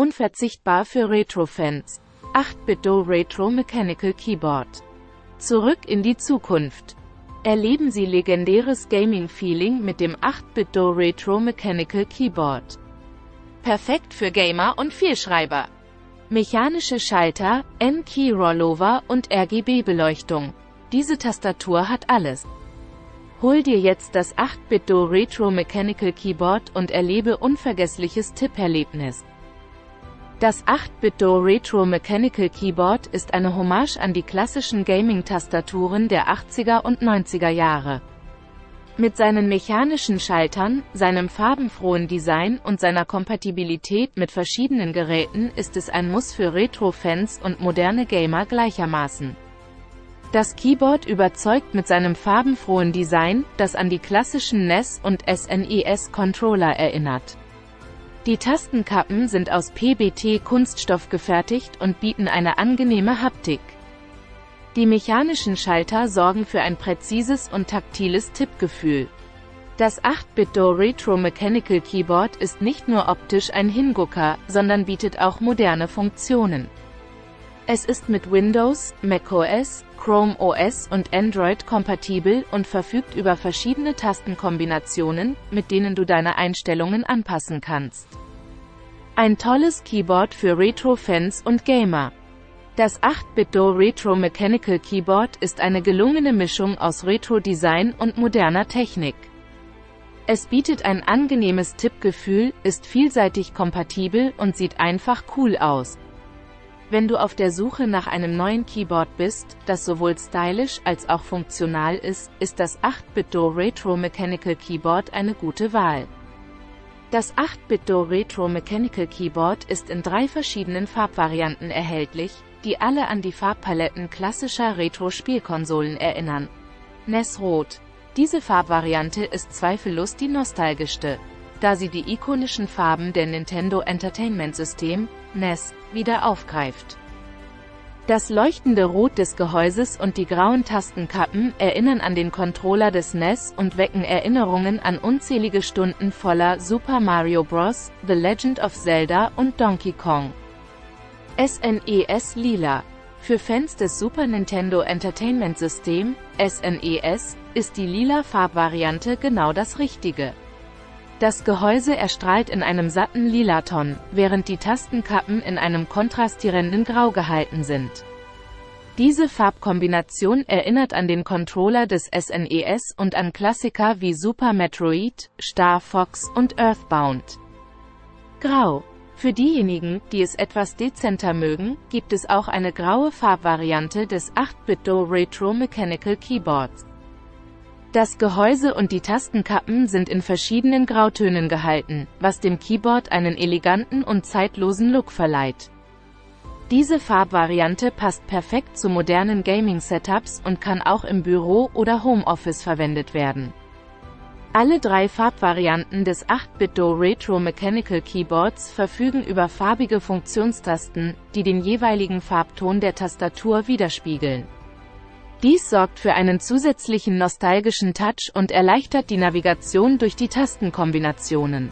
Unverzichtbar für Retro-Fans. 8-Bit-Do Retro Mechanical Keyboard. Zurück in die Zukunft. Erleben Sie legendäres Gaming-Feeling mit dem 8-Bit-Do Retro Mechanical Keyboard. Perfekt für Gamer und Vielschreiber. Mechanische Schalter, N-Key-Rollover und RGB-Beleuchtung. Diese Tastatur hat alles. Hol dir jetzt das 8-Bit-Do Retro Mechanical Keyboard und erlebe unvergessliches Tipperlebnis. Das 8-Bit-Do Retro Mechanical Keyboard ist eine Hommage an die klassischen Gaming-Tastaturen der 80er und 90er Jahre. Mit seinen mechanischen Schaltern, seinem farbenfrohen Design und seiner Kompatibilität mit verschiedenen Geräten ist es ein Muss für Retro-Fans und moderne Gamer gleichermaßen. Das Keyboard überzeugt mit seinem farbenfrohen Design, das an die klassischen NES- und SNES-Controller erinnert. Die Tastenkappen sind aus PBT-Kunststoff gefertigt und bieten eine angenehme Haptik. Die mechanischen Schalter sorgen für ein präzises und taktiles Tippgefühl. Das 8-Bit-Do Retro Mechanical Keyboard ist nicht nur optisch ein Hingucker, sondern bietet auch moderne Funktionen. Es ist mit Windows, macOS, Chrome OS und Android kompatibel und verfügt über verschiedene Tastenkombinationen, mit denen du deine Einstellungen anpassen kannst. Ein tolles Keyboard für Retro-Fans und Gamer. Das 8-Bit-Do Retro Mechanical Keyboard ist eine gelungene Mischung aus Retro-Design und moderner Technik. Es bietet ein angenehmes Tippgefühl, ist vielseitig kompatibel und sieht einfach cool aus. Wenn du auf der Suche nach einem neuen Keyboard bist, das sowohl stylisch als auch funktional ist, ist das 8-Bit-Do Retro Mechanical Keyboard eine gute Wahl. Das 8-Bit-Do Retro Mechanical Keyboard ist in 3 verschiedenen Farbvarianten erhältlich, die alle an die Farbpaletten klassischer Retro-Spielkonsolen erinnern. NES Rot. Diese Farbvariante ist zweifellos die nostalgischste, da sie die ikonischen Farben der Nintendo Entertainment System, NES, wieder aufgreift. Das leuchtende Rot des Gehäuses und die grauen Tastenkappen erinnern an den Controller des NES und wecken Erinnerungen an unzählige Stunden voller Super Mario Bros., The Legend of Zelda und Donkey Kong. SNES Lila. Für Fans des Super Nintendo Entertainment System, SNES, ist die lila Farbvariante genau das Richtige. Das Gehäuse erstrahlt in einem satten Lilaton, während die Tastenkappen in einem kontrastierenden Grau gehalten sind. Diese Farbkombination erinnert an den Controller des SNES und an Klassiker wie Super Metroid, Star Fox und Earthbound. Grau. Für diejenigen, die es etwas dezenter mögen, gibt es auch eine graue Farbvariante des 8-Bit-Do Retro Mechanical Keyboards. Das Gehäuse und die Tastenkappen sind in verschiedenen Grautönen gehalten, was dem Keyboard einen eleganten und zeitlosen Look verleiht. Diese Farbvariante passt perfekt zu modernen Gaming-Setups und kann auch im Büro oder Homeoffice verwendet werden. Alle 3 Farbvarianten des 8-Bit-Do Retro Mechanical Keyboards verfügen über farbige Funktionstasten, die den jeweiligen Farbton der Tastatur widerspiegeln. Dies sorgt für einen zusätzlichen nostalgischen Touch und erleichtert die Navigation durch die Tastenkombinationen.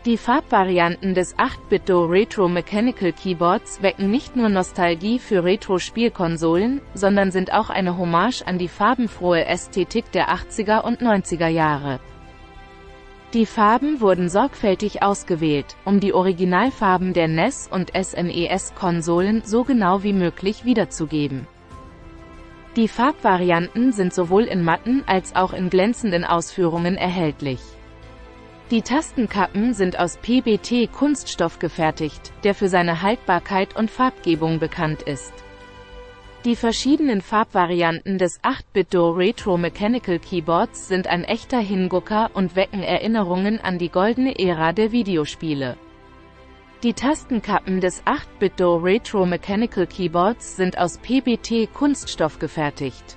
Die Farbvarianten des 8-Bit-Do Retro Mechanical Keyboards wecken nicht nur Nostalgie für Retro-Spielkonsolen, sondern sind auch eine Hommage an die farbenfrohe Ästhetik der 80er und 90er Jahre. Die Farben wurden sorgfältig ausgewählt, um die Originalfarben der NES- und SNES-Konsolen so genau wie möglich wiederzugeben. Die Farbvarianten sind sowohl in matten als auch in glänzenden Ausführungen erhältlich. Die Tastenkappen sind aus PBT-Kunststoff gefertigt, der für seine Haltbarkeit und Farbgebung bekannt ist. Die verschiedenen Farbvarianten des 8-Bit-Do Retro Mechanical Keyboards sind ein echter Hingucker und wecken Erinnerungen an die goldene Ära der Videospiele. Die Tastenkappen des 8-Bit-Do Retro Mechanical Keyboards sind aus PBT-Kunststoff gefertigt.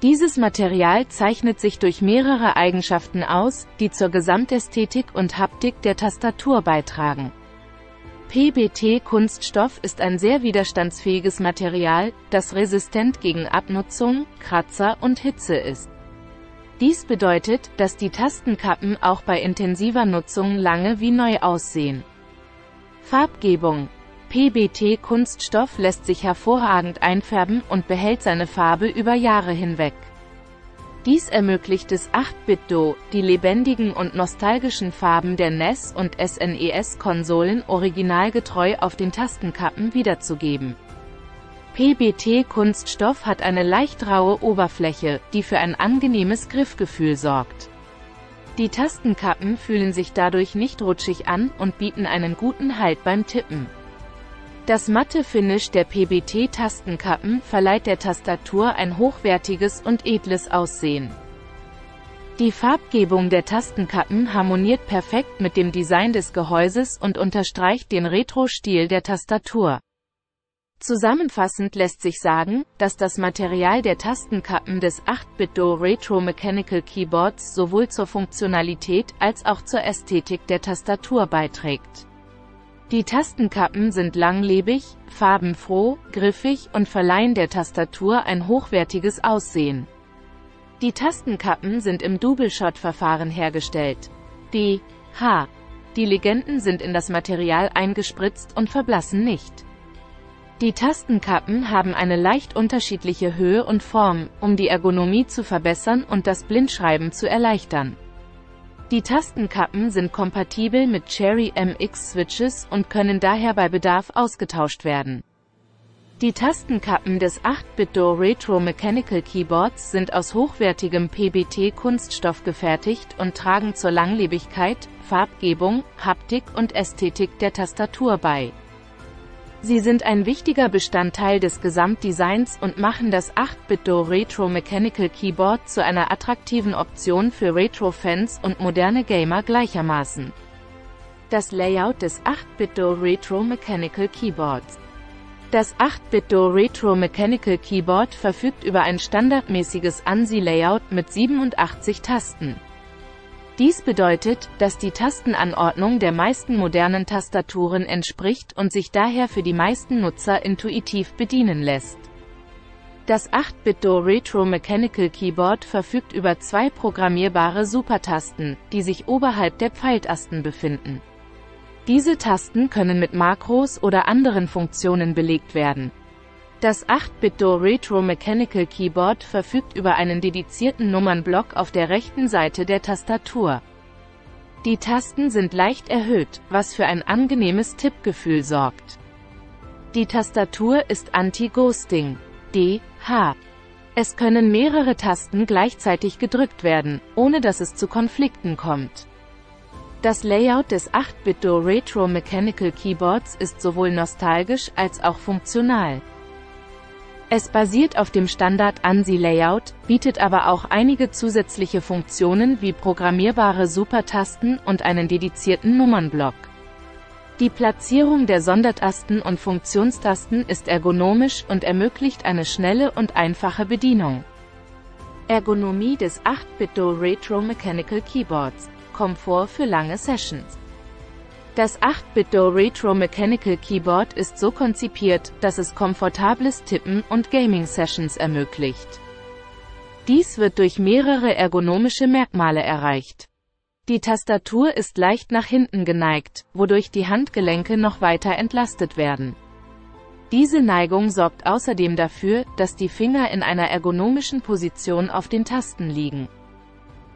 Dieses Material zeichnet sich durch mehrere Eigenschaften aus, die zur Gesamtästhetik und Haptik der Tastatur beitragen. PBT-Kunststoff ist ein sehr widerstandsfähiges Material, das resistent gegen Abnutzung, Kratzer und Hitze ist. Dies bedeutet, dass die Tastenkappen auch bei intensiver Nutzung lange wie neu aussehen. Farbgebung. PBT-Kunststoff lässt sich hervorragend einfärben und behält seine Farbe über Jahre hinweg. Dies ermöglicht es 8-Bit-Do, die lebendigen und nostalgischen Farben der NES- und SNES-Konsolen originalgetreu auf den Tastenkappen wiederzugeben. PBT-Kunststoff hat eine leicht raue Oberfläche, die für ein angenehmes Griffgefühl sorgt. Die Tastenkappen fühlen sich dadurch nicht rutschig an und bieten einen guten Halt beim Tippen. Das matte Finish der PBT-Tastenkappen verleiht der Tastatur ein hochwertiges und edles Aussehen. Die Farbgebung der Tastenkappen harmoniert perfekt mit dem Design des Gehäuses und unterstreicht den Retro-Stil der Tastatur. Zusammenfassend lässt sich sagen, dass das Material der Tastenkappen des 8-Bit-Do Retro Mechanical Keyboards sowohl zur Funktionalität als auch zur Ästhetik der Tastatur beiträgt. Die Tastenkappen sind langlebig, farbenfroh, griffig und verleihen der Tastatur ein hochwertiges Aussehen. Die Tastenkappen sind im Double-Shot-Verfahren hergestellt. Die Legenden sind in das Material eingespritzt und verblassen nicht. Die Tastenkappen haben eine leicht unterschiedliche Höhe und Form, um die Ergonomie zu verbessern und das Blindschreiben zu erleichtern. Die Tastenkappen sind kompatibel mit Cherry MX Switches und können daher bei Bedarf ausgetauscht werden. Die Tastenkappen des 8-Bit-Do Retro Mechanical Keyboards sind aus hochwertigem PBT-Kunststoff gefertigt und tragen zur Langlebigkeit, Farbgebung, Haptik und Ästhetik der Tastatur bei. Sie sind ein wichtiger Bestandteil des Gesamtdesigns und machen das 8-Bit-Do Retro Mechanical Keyboard zu einer attraktiven Option für Retro-Fans und moderne Gamer gleichermaßen. Das Layout des 8-Bit-Do Retro Mechanical Keyboards. Das 8-Bit-Do Retro Mechanical Keyboard verfügt über ein standardmäßiges ANSI-Layout mit 87 Tasten. Dies bedeutet, dass die Tastenanordnung der meisten modernen Tastaturen entspricht und sich daher für die meisten Nutzer intuitiv bedienen lässt. Das 8-Bit-Do Retro Mechanical Keyboard verfügt über zwei programmierbare Supertasten, die sich oberhalb der Pfeiltasten befinden. Diese Tasten können mit Makros oder anderen Funktionen belegt werden. Das 8-Bit-Do Retro Mechanical Keyboard verfügt über einen dedizierten Nummernblock auf der rechten Seite der Tastatur. Die Tasten sind leicht erhöht, was für ein angenehmes Tippgefühl sorgt. Die Tastatur ist Anti-Ghosting. Es können mehrere Tasten gleichzeitig gedrückt werden, ohne dass es zu Konflikten kommt. Das Layout des 8-Bit-Do Retro Mechanical Keyboards ist sowohl nostalgisch als auch funktional. Es basiert auf dem Standard-ANSI-Layout, bietet aber auch einige zusätzliche Funktionen wie programmierbare Supertasten und einen dedizierten Nummernblock. Die Platzierung der Sondertasten und Funktionstasten ist ergonomisch und ermöglicht eine schnelle und einfache Bedienung. Ergonomie des 8-Bit-Do Retro Mechanical Keyboards. Komfort für lange Sessions. Das 8-Bit-Do Retro Mechanical Keyboard ist so konzipiert, dass es komfortables Tippen und Gaming-Sessions ermöglicht. Dies wird durch mehrere ergonomische Merkmale erreicht. Die Tastatur ist leicht nach hinten geneigt, wodurch die Handgelenke noch weiter entlastet werden. Diese Neigung sorgt außerdem dafür, dass die Finger in einer ergonomischen Position auf den Tasten liegen.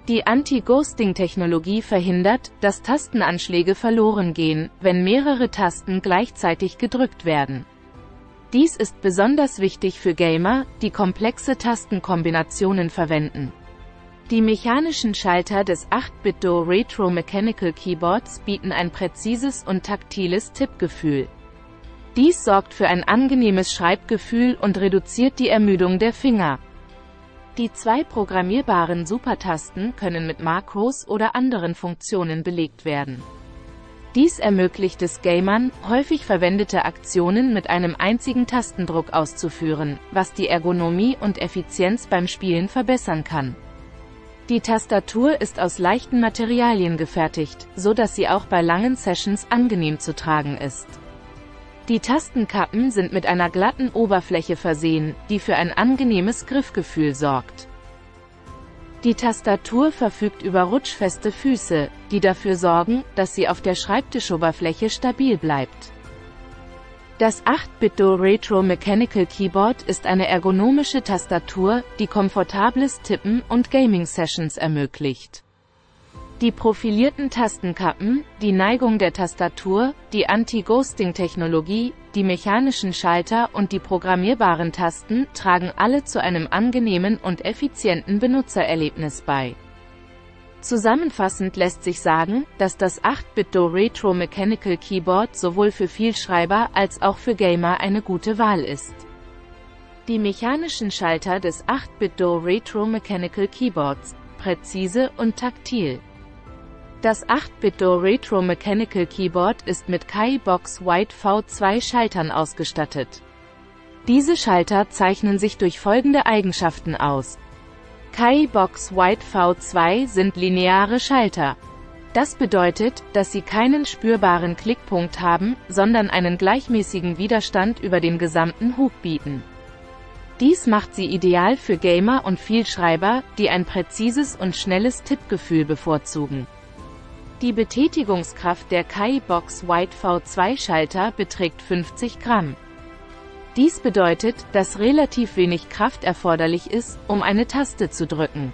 Die Anti-Ghosting-Technologie verhindert, dass Tastenanschläge verloren gehen, wenn mehrere Tasten gleichzeitig gedrückt werden. Dies ist besonders wichtig für Gamer, die komplexe Tastenkombinationen verwenden. Die mechanischen Schalter des 8-Bit-Do Retro Mechanical Keyboards bieten ein präzises und taktiles Tippgefühl. Dies sorgt für ein angenehmes Schreibgefühl und reduziert die Ermüdung der Finger. Die zwei programmierbaren Supertasten können mit Makros oder anderen Funktionen belegt werden. Dies ermöglicht es Gamern, häufig verwendete Aktionen mit einem einzigen Tastendruck auszuführen, was die Ergonomie und Effizienz beim Spielen verbessern kann. Die Tastatur ist aus leichten Materialien gefertigt, so dass sie auch bei langen Sessions angenehm zu tragen ist. Die Tastenkappen sind mit einer glatten Oberfläche versehen, die für ein angenehmes Griffgefühl sorgt. Die Tastatur verfügt über rutschfeste Füße, die dafür sorgen, dass sie auf der Schreibtischoberfläche stabil bleibt. Das 8-Bit-Do Retro Mechanical Keyboard ist eine ergonomische Tastatur, die komfortables Tippen und Gaming-Sessions ermöglicht. Die profilierten Tastenkappen, die Neigung der Tastatur, die Anti-Ghosting-Technologie, die mechanischen Schalter und die programmierbaren Tasten tragen alle zu einem angenehmen und effizienten Benutzererlebnis bei. Zusammenfassend lässt sich sagen, dass das 8-Bit-Do Retro Mechanical Keyboard sowohl für Vielschreiber als auch für Gamer eine gute Wahl ist. Die mechanischen Schalter des 8-Bit-Do Retro Mechanical Keyboards, präzise und taktil. Das 8-Bit-Do Retro Mechanical Keyboard ist mit KaiBox White V2 Schaltern ausgestattet. Diese Schalter zeichnen sich durch folgende Eigenschaften aus. KaiBox White V2 sind lineare Schalter. Das bedeutet, dass sie keinen spürbaren Klickpunkt haben, sondern einen gleichmäßigen Widerstand über den gesamten Hub bieten. Dies macht sie ideal für Gamer und Vielschreiber, die ein präzises und schnelles Tippgefühl bevorzugen. Die Betätigungskraft der KaiBox White V2 Schalter beträgt 50 Gramm. Dies bedeutet, dass relativ wenig Kraft erforderlich ist, um eine Taste zu drücken.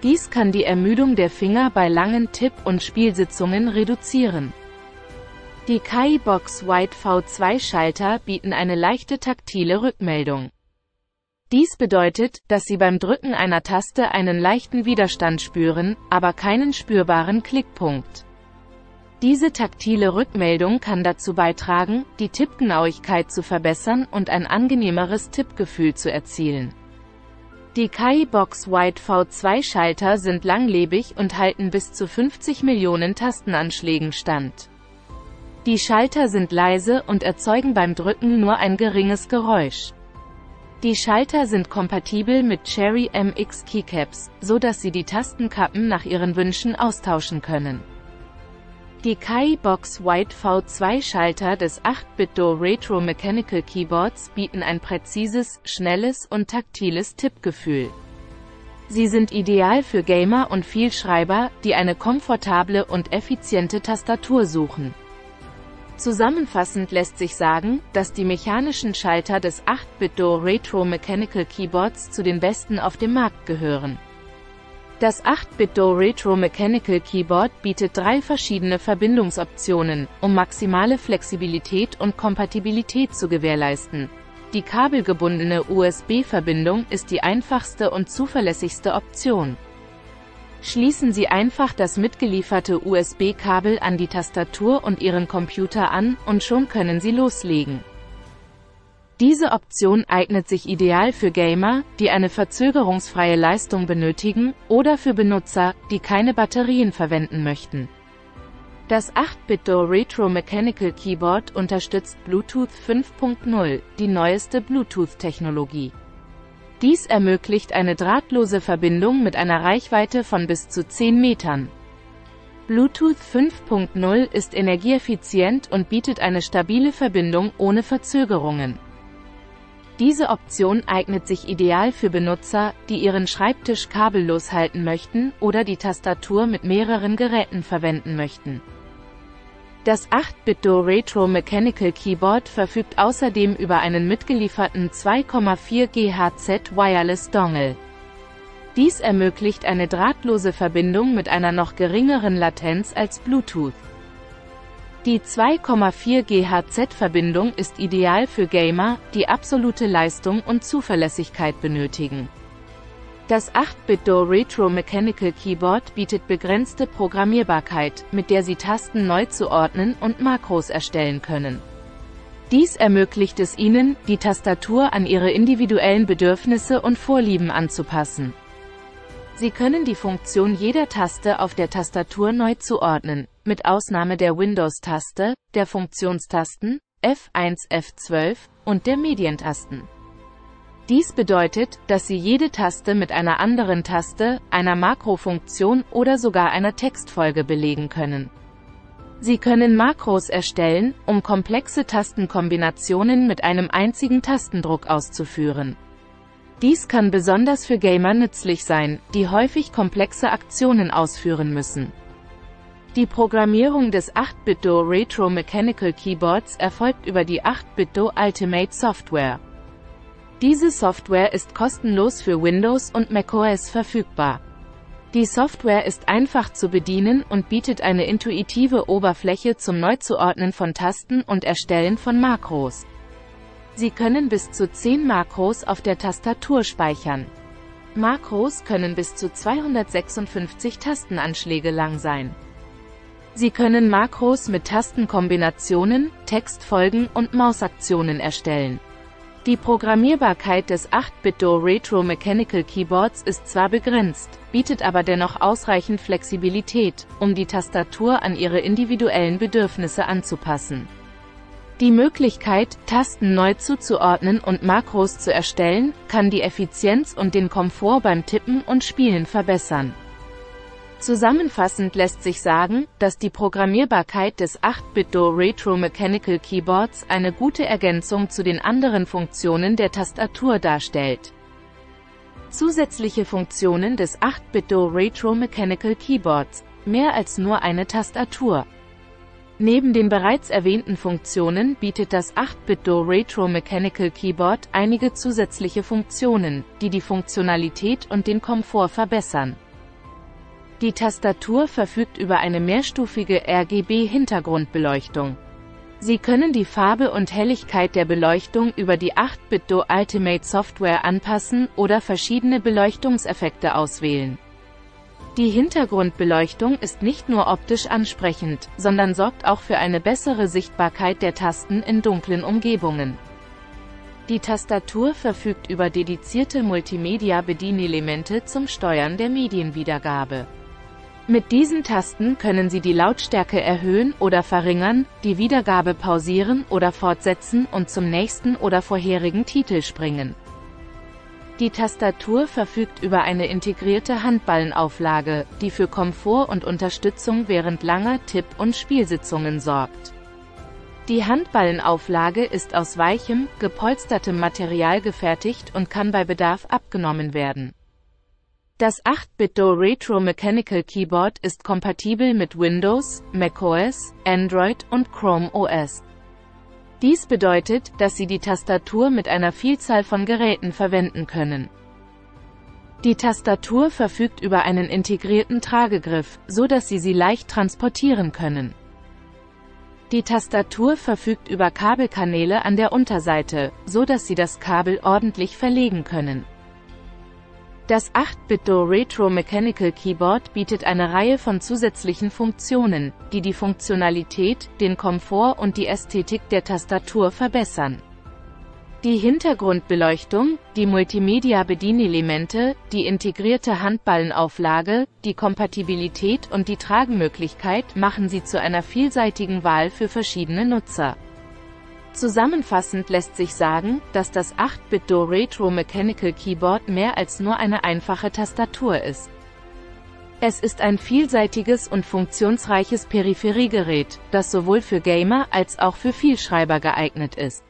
Dies kann die Ermüdung der Finger bei langen Tipp- und Spielsitzungen reduzieren. Die KaiBox White V2 Schalter bieten eine leichte taktile Rückmeldung. Dies bedeutet, dass Sie beim Drücken einer Taste einen leichten Widerstand spüren, aber keinen spürbaren Klickpunkt. Diese taktile Rückmeldung kann dazu beitragen, die Tippgenauigkeit zu verbessern und ein angenehmeres Tippgefühl zu erzielen. Die KaiBox White V2 Schalter sind langlebig und halten bis zu 50 Millionen Tastenanschlägen stand. Die Schalter sind leise und erzeugen beim Drücken nur ein geringes Geräusch. Die Schalter sind kompatibel mit Cherry MX Keycaps, so dass Sie die Tastenkappen nach Ihren Wünschen austauschen können. Die KaiBox White V2 Schalter des 8-Bit-Do Retro Mechanical Keyboards bieten ein präzises, schnelles und taktiles Tippgefühl. Sie sind ideal für Gamer und Vielschreiber, die eine komfortable und effiziente Tastatur suchen. Zusammenfassend lässt sich sagen, dass die mechanischen Schalter des 8-Bit-Do Retro Mechanical Keyboards zu den besten auf dem Markt gehören. Das 8-Bit-Do Retro Mechanical Keyboard bietet 3 verschiedene Verbindungsoptionen, um maximale Flexibilität und Kompatibilität zu gewährleisten. Die kabelgebundene USB-Verbindung ist die einfachste und zuverlässigste Option. Schließen Sie einfach das mitgelieferte USB-Kabel an die Tastatur und Ihren Computer an, und schon können Sie loslegen. Diese Option eignet sich ideal für Gamer, die eine verzögerungsfreie Leistung benötigen, oder für Benutzer, die keine Batterien verwenden möchten. Das 8-Bit-Do Retro Mechanical Keyboard unterstützt Bluetooth 5.0, die neueste Bluetooth-Technologie. Dies ermöglicht eine drahtlose Verbindung mit einer Reichweite von bis zu 10 Metern. Bluetooth 5.0 ist energieeffizient und bietet eine stabile Verbindung ohne Verzögerungen. Diese Option eignet sich ideal für Benutzer, die ihren Schreibtisch kabellos halten möchten oder die Tastatur mit mehreren Geräten verwenden möchten. Das 8-Bit-Do Retro Mechanical Keyboard verfügt außerdem über einen mitgelieferten 2,4 GHz Wireless Dongle. Dies ermöglicht eine drahtlose Verbindung mit einer noch geringeren Latenz als Bluetooth. Die 2,4 GHz-Verbindung ist ideal für Gamer, die absolute Leistung und Zuverlässigkeit benötigen. Das 8-Bit-Do Retro Mechanical Keyboard bietet begrenzte Programmierbarkeit, mit der Sie Tasten neu zuordnen und Makros erstellen können. Dies ermöglicht es Ihnen, die Tastatur an Ihre individuellen Bedürfnisse und Vorlieben anzupassen. Sie können die Funktion jeder Taste auf der Tastatur neu zuordnen, mit Ausnahme der Windows-Taste, der Funktionstasten, F1, F12 und der Medientasten. Dies bedeutet, dass Sie jede Taste mit einer anderen Taste, einer Makrofunktion oder sogar einer Textfolge belegen können. Sie können Makros erstellen, um komplexe Tastenkombinationen mit einem einzigen Tastendruck auszuführen. Dies kann besonders für Gamer nützlich sein, die häufig komplexe Aktionen ausführen müssen. Die Programmierung des 8-Bit-Do Retro Mechanical Keyboards erfolgt über die 8-Bit-Do Ultimate Software. Diese Software ist kostenlos für Windows und macOS verfügbar. Die Software ist einfach zu bedienen und bietet eine intuitive Oberfläche zum Neuzuordnen von Tasten und Erstellen von Makros. Sie können bis zu 10 Makros auf der Tastatur speichern. Makros können bis zu 256 Tastenanschläge lang sein. Sie können Makros mit Tastenkombinationen, Textfolgen und Mausaktionen erstellen. Die Programmierbarkeit des 8-Bit-Do Retro Mechanical Keyboards ist zwar begrenzt, bietet aber dennoch ausreichend Flexibilität, um die Tastatur an ihre individuellen Bedürfnisse anzupassen. Die Möglichkeit, Tasten neu zuzuordnen und Makros zu erstellen, kann die Effizienz und den Komfort beim Tippen und Spielen verbessern. Zusammenfassend lässt sich sagen, dass die Programmierbarkeit des 8-Bit-Do Retro Mechanical Keyboards eine gute Ergänzung zu den anderen Funktionen der Tastatur darstellt. Zusätzliche Funktionen des 8-Bit-Do Retro Mechanical Keyboards: mehr als nur eine Tastatur. Neben den bereits erwähnten Funktionen bietet das 8-Bit-Do Retro Mechanical Keyboard einige zusätzliche Funktionen, die die Funktionalität und den Komfort verbessern. Die Tastatur verfügt über eine mehrstufige RGB-Hintergrundbeleuchtung. Sie können die Farbe und Helligkeit der Beleuchtung über die 8-Bit-Do Ultimate Software anpassen oder verschiedene Beleuchtungseffekte auswählen. Die Hintergrundbeleuchtung ist nicht nur optisch ansprechend, sondern sorgt auch für eine bessere Sichtbarkeit der Tasten in dunklen Umgebungen. Die Tastatur verfügt über dedizierte Multimedia-Bedienelemente zum Steuern der Medienwiedergabe. Mit diesen Tasten können Sie die Lautstärke erhöhen oder verringern, die Wiedergabe pausieren oder fortsetzen und zum nächsten oder vorherigen Titel springen. Die Tastatur verfügt über eine integrierte Handballenauflage, die für Komfort und Unterstützung während langer Tipp- und Spielsitzungen sorgt. Die Handballenauflage ist aus weichem, gepolstertem Material gefertigt und kann bei Bedarf abgenommen werden. Das 8-Bit-Do Retro Mechanical Keyboard ist kompatibel mit Windows, macOS, Android und Chrome OS. Dies bedeutet, dass Sie die Tastatur mit einer Vielzahl von Geräten verwenden können. Die Tastatur verfügt über einen integrierten Tragegriff, so dass Sie sie leicht transportieren können. Die Tastatur verfügt über Kabelkanäle an der Unterseite, so dass Sie das Kabel ordentlich verlegen können. Das 8-Bit-Do Retro Mechanical Keyboard bietet eine Reihe von zusätzlichen Funktionen, die die Funktionalität, den Komfort und die Ästhetik der Tastatur verbessern. Die Hintergrundbeleuchtung, die Multimedia-Bedienelemente, die integrierte Handballenauflage, die Kompatibilität und die Tragemöglichkeit machen sie zu einer vielseitigen Wahl für verschiedene Nutzer. Zusammenfassend lässt sich sagen, dass das 8-Bit-Do Retro Mechanical Keyboard mehr als nur eine einfache Tastatur ist. Es ist ein vielseitiges und funktionsreiches Peripheriegerät, das sowohl für Gamer als auch für Vielschreiber geeignet ist.